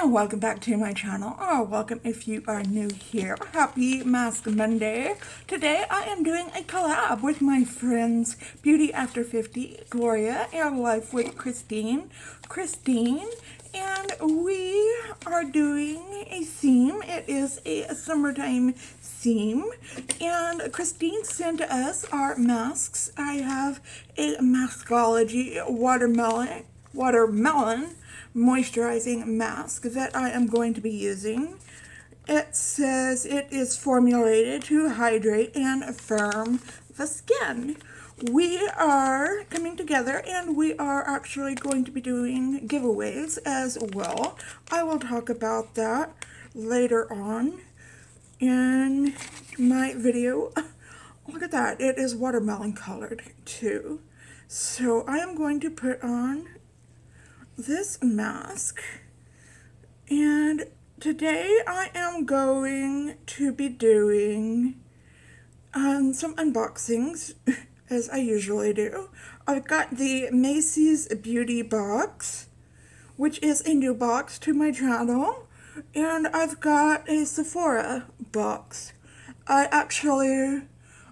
and welcome back to my channel, or welcome if you are new here. Happy Mask Monday. Today I am doing a collab with my friends Beauty After 50, Gloria, and Life with Christine, and we are doing a theme. It is a summertime theme, and Christine sent us our masks. I have a Maskology watermelon moisturizing mask that I am going to be using. It says it is formulated to hydrate and firm the skin. We are coming together and we are actually going to be doing giveaways as well. I will talk about that later on in my video. Look at that, it is watermelon colored too. So I am going to put on this mask, and today I am going to be doing some unboxings as I usually do. I've got the Macy's Beauty box, which is a new box to my channel, and I've got a Sephora box. I actually,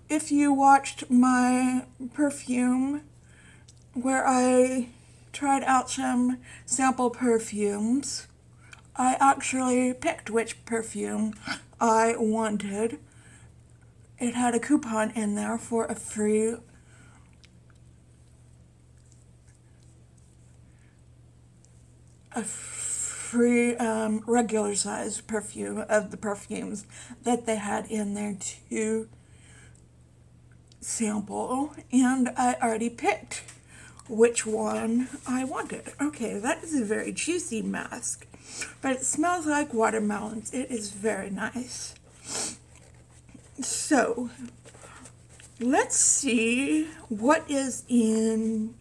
if you watched my perfume where I tried out some sample perfumes, I actually picked which perfume I wanted. It had a coupon in there for a free regular size perfume of the perfumes that they had in there to sample, and I already picked which one I wanted. Okay, that is a very juicy mask, but it smells like watermelons. It is very nice. So let's see what is in.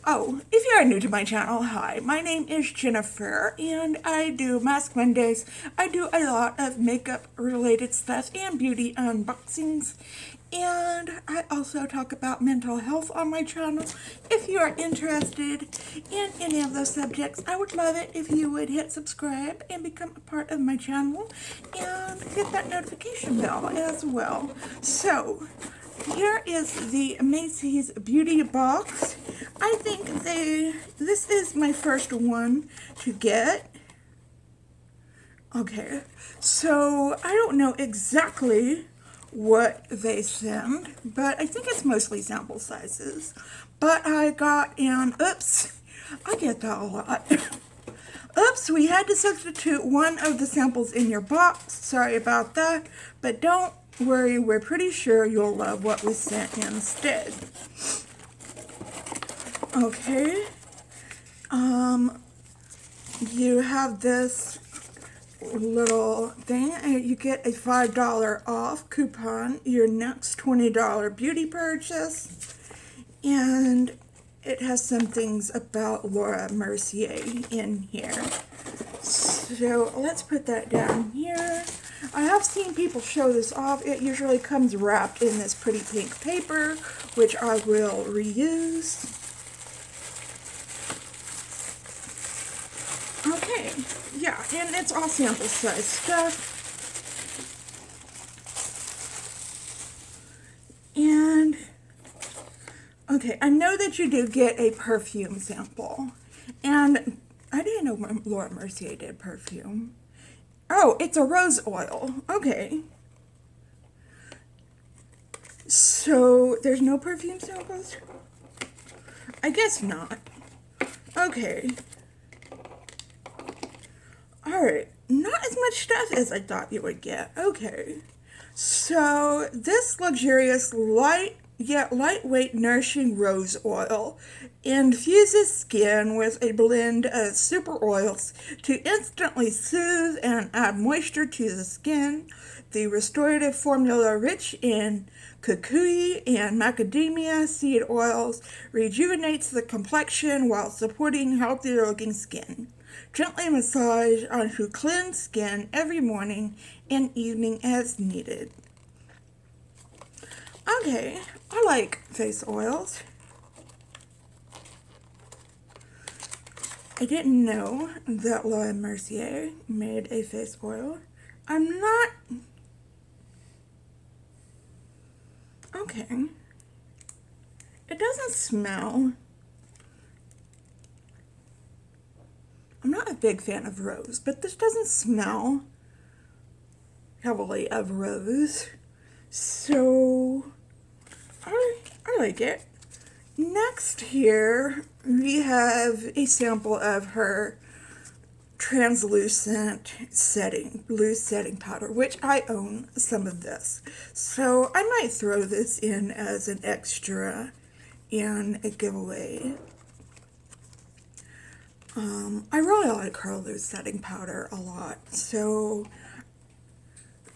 Oh, if you are new to my channel, hi, my name is Jennifer, and I do Mask Mondays. I do a lot of makeup related stuff and beauty unboxings, and I also talk about mental health on my channel. If you are interested in any of those subjects, I would love it if you would hit subscribe and become a part of my channel and hit that notification bell as well. So here is the Macy's Beauty box. I think this is my first one to get. Okay, so I don't know exactly what they send, but I think it's mostly sample sizes. But I got an, oops, I get that a lot. Oops, we had to substitute one of the samples in your box. Sorry about that, but don't worry, we're pretty sure you'll love what we sent instead. Okay, you have this little thing, and you get a $5 off coupon your next $20 beauty purchase, and it has some things about Laura Mercier in here. So let's put that down here. I have seen people show this off. It usually comes wrapped in this pretty pink paper, which I will reuse. Okay, yeah, and it's all sample size stuff. And, okay, I know that you do get a perfume sample. And I didn't know Laura Mercier did perfume. Oh, it's a rose oil. Okay. So, there's no perfume samples? I guess not. Okay. Alright, not as much stuff as I thought you would get. Okay, so this luxurious, light yet lightweight, nourishing rose oil infuses skin with a blend of super oils to instantly soothe and add moisture to the skin. The restorative formula, rich in kukui and macadamia seed oils, rejuvenates the complexion while supporting healthier looking skin. Gently massage onto cleansed skin every morning and evening as needed. Okay, I like face oils. I didn't know that Laura Mercier made a face oil. I'm not... Okay. It doesn't smell. I'm not a big fan of rose, but this doesn't smell heavily of rose. So, I like it. Next here, we have a sample of her translucent blue setting powder, which I own some of this. So I might throw this in as an extra in a giveaway. I really like her loose setting powder a lot. So,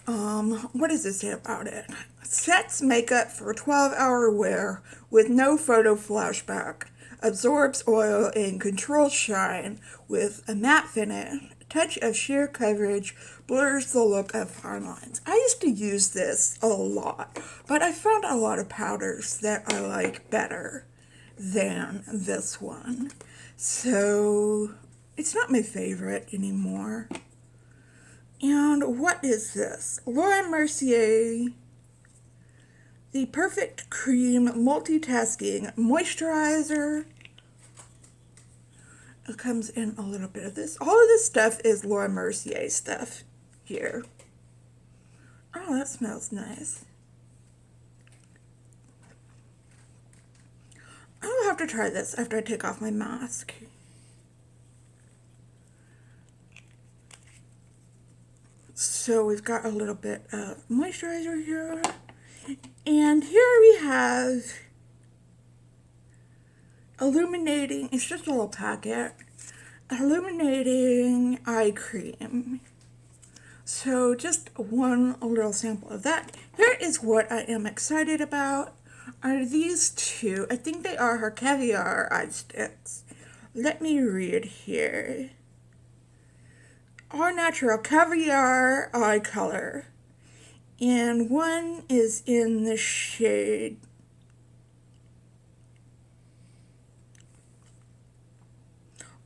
what does it say about it? Sets makeup for 12-hour wear with no photo flashback. Absorbs oil and controls shine with a matte finish. Touch of sheer coverage blurs the look of fine lines. I used to use this a lot, but I found a lot of powders that I like better than this one. So it's not my favorite anymore. And what is this? Laura Mercier, the Perfect Cream Multitasking Moisturizer. It comes in a little bit of this. All of this stuff is Laura Mercier stuff here. Oh, that smells nice. I'll have to try this after I take off my mask. So we've got a little bit of moisturizer here. And here we have illuminating, it's just a little packet, illuminating eye cream. So just one little sample of that. Here is what I am excited about. Are these two? I think they are her caviar eye sticks. Let me read here. All natural caviar eye color. And one is in the shade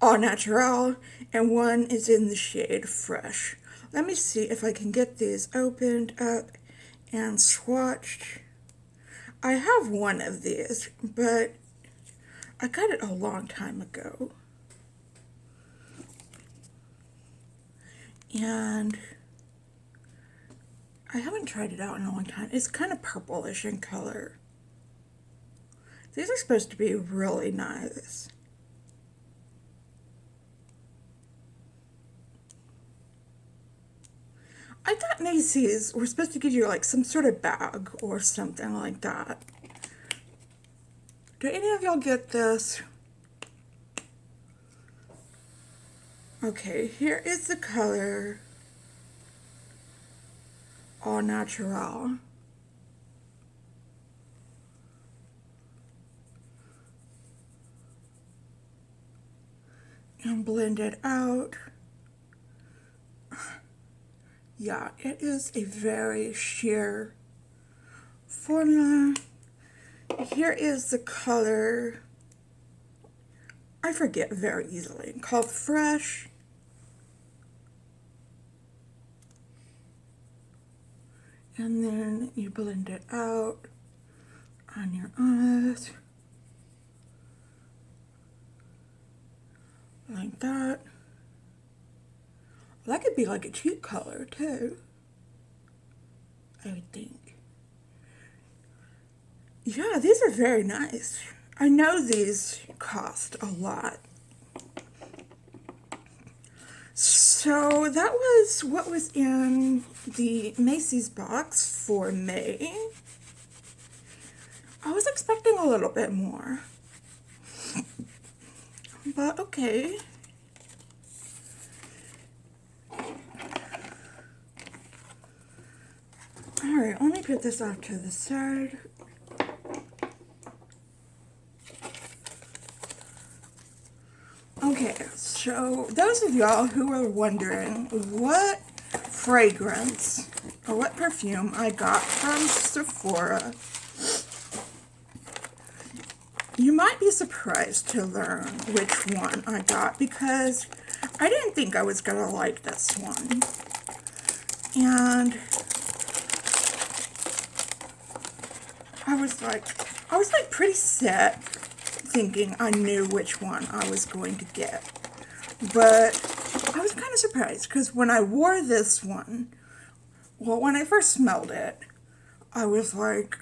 All Natural, and one is in the shade Fresh. Let me see if I can get these opened up and swatched. I have one of these, but I got it a long time ago. And I haven't tried it out in a long time. It's kind of purplish in color. These are supposed to be really nice. I thought Macy's were supposed to give you like some sort of bag or something like that. Do any of y'all get this? Okay, here is the color All Natural. And blend it out. Yeah, it is a very sheer formula. Here is the color, I forget very easily, called Fresh. And then you blend it out on your eyes. Like that. That could be like a cheek color too, I would think. Yeah, these are very nice. I know these cost a lot. So that was what was in the Macy's box for May. I was expecting a little bit more, but okay. Alright, let me put this off to the side. Okay, so those of y'all who are wondering what fragrance or what perfume I got from Sephora, You might be surprised to learn which one I got because I didn't think I was gonna like this one. And I was like pretty set thinking I knew which one I was going to get. But I was kind of surprised because when I wore this one, well, when I first smelled it, I was like,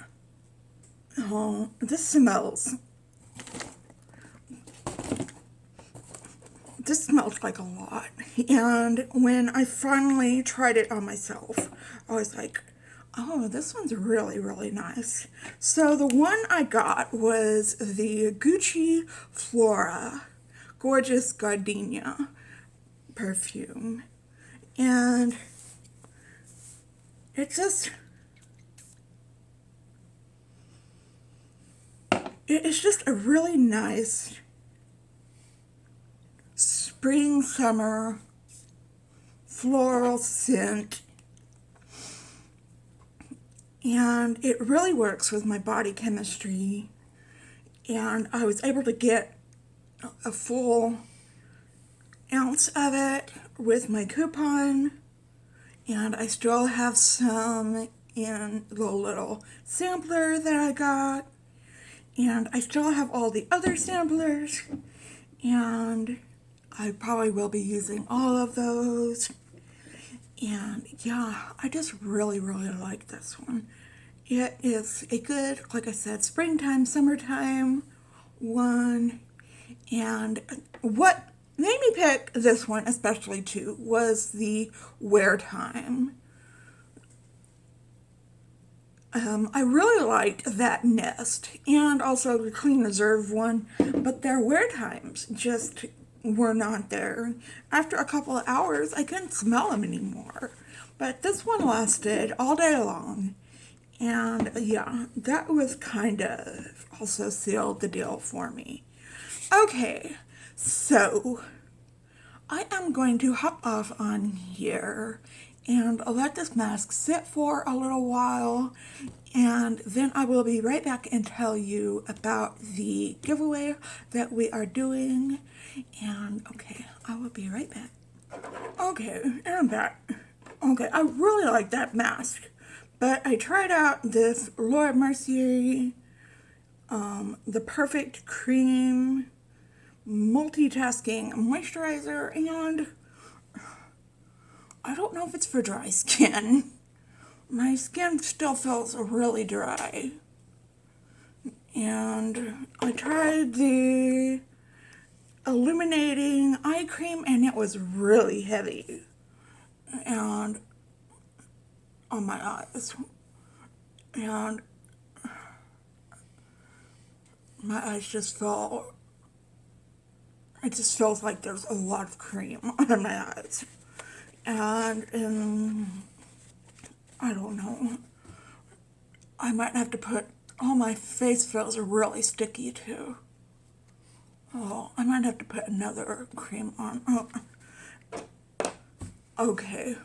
oh, this smells like a lot. And when I finally tried it on myself, I was like, oh, this one's really, really nice. So the one I got was the Gucci Flora Gorgeous Gardenia perfume. And it's just a really nice spring, summer, floral scent. And it really works with my body chemistry. And I was able to get a full ounce of it with my coupon. And I still have some in the little sampler that I got. And I still have all the other samplers. And I probably will be using all of those. And yeah, I just really, really like this one. It is a good, like I said, springtime, summertime one. And what made me pick this one especially too was the wear time. I really liked that Nest and also the Clean Reserve one, but their wear times just were not there. After a couple of hours, I couldn't smell them anymore. But this one lasted all day long. And yeah, that was kind of also sealed the deal for me. Okay, so I am going to hop off on here and let this mask sit for a little while, and then I will be right back and tell you about the giveaway that we are doing. And okay, I will be right back. Okay, and I'm back. Okay, I really like that mask, but I tried out this Laura Mercier, the Perfect Cream Multitasking Moisturizer, and I don't know if it's for dry skin. My skin still feels really dry. And I tried the illuminating eye cream and it was really heavy. And on my eyes. And my eyes just felt, it just feels like there's a lot of cream on my eyes. And I don't know. I might have to put, all my face feels really sticky too. Oh, I might have to put another cream on. Oh. Okay.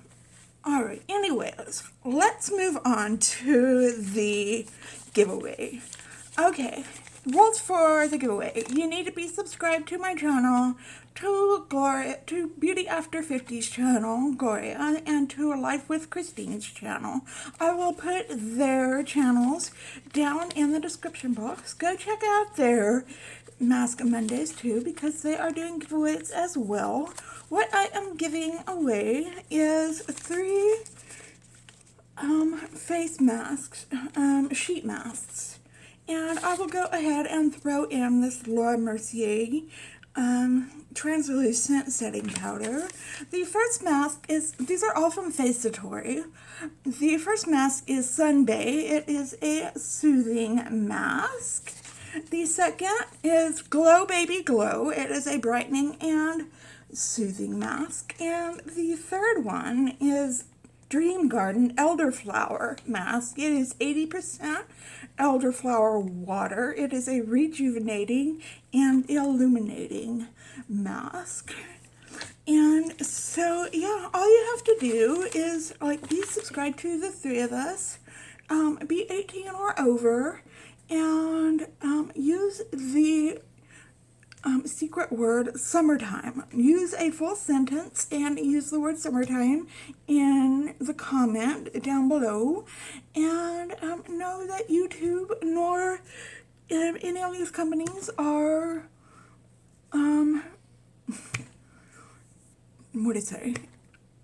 Alright, anyways, let's move on to the giveaway. Okay, rules for the giveaway. You need to be subscribed to my channel, to Beauty After 50's channel, Gloria, and to Life with Christine's channel. I will put their channels down in the description box. Go check out their Mask Mondays too, because they are doing giveaways as well. What I am giving away is 3 face masks, sheet masks. And I will go ahead and throw in this Laura Mercier translucent setting powder. The first mask is, these are all from Faceatory. The first mask is Sunbay. It is a soothing mask. The second is Glow Baby Glow. It is a brightening and soothing mask. And the third one is Dream Garden Elderflower mask. It is 80% elderflower water. It is a rejuvenating and illuminating mask. And so, yeah, all you have to do is, like, be subscribed to the 3 of us, be 18 or over, and use the secret word summertime. Use a full sentence and use the word summertime in the comment down below. And know that YouTube nor any of these companies are, what did it say?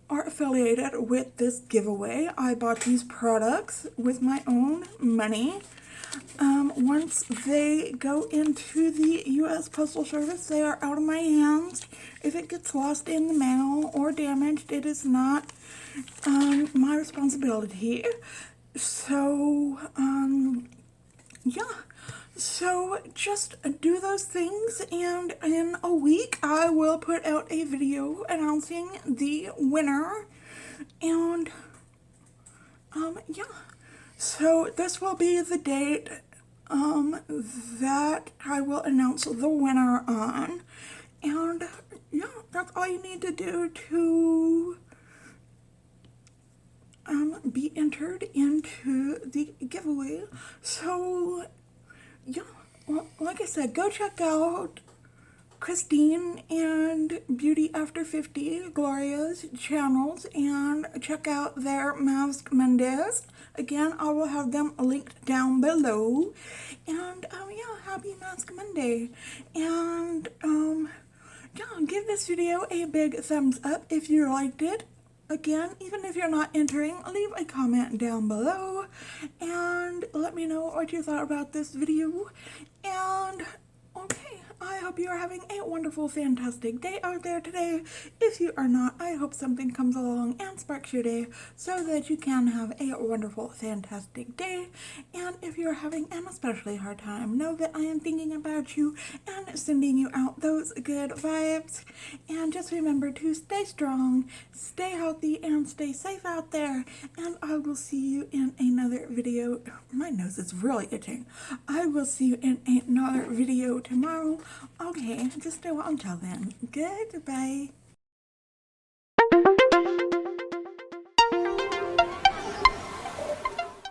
Are affiliated with this giveaway. I bought these products with my own money. Once they go into the U.S. Postal Service, they are out of my hands. If it gets lost in the mail or damaged, it is not my responsibility. So, yeah. So just do those things, and in a week I will put out a video announcing the winner. And yeah, so this will be the date that I will announce the winner on. And yeah, that's all you need to do to be entered into the giveaway. So yeah, well, like I said, go check out Christine and Beauty After 50, Gloria's channels, and check out their Mask Mondays. Again, I will have them linked down below. And yeah, happy Mask Monday. And yeah, give this video a big thumbs up if you liked it. Again, even if you're not entering, leave a comment down below and let me know what you thought about this video. And okay, I hope you are having a wonderful, fantastic day out there today. If you are not, I hope something comes along and sparks your day so that you can have a wonderful, fantastic day. And if you're having an especially hard time, know that I am thinking about you and sending you out those good vibes. And just remember to stay strong, stay healthy, and stay safe out there. And I will see you in another video. My nose is really itching. I will see you in another video tomorrow. Okay, just until then. Goodbye.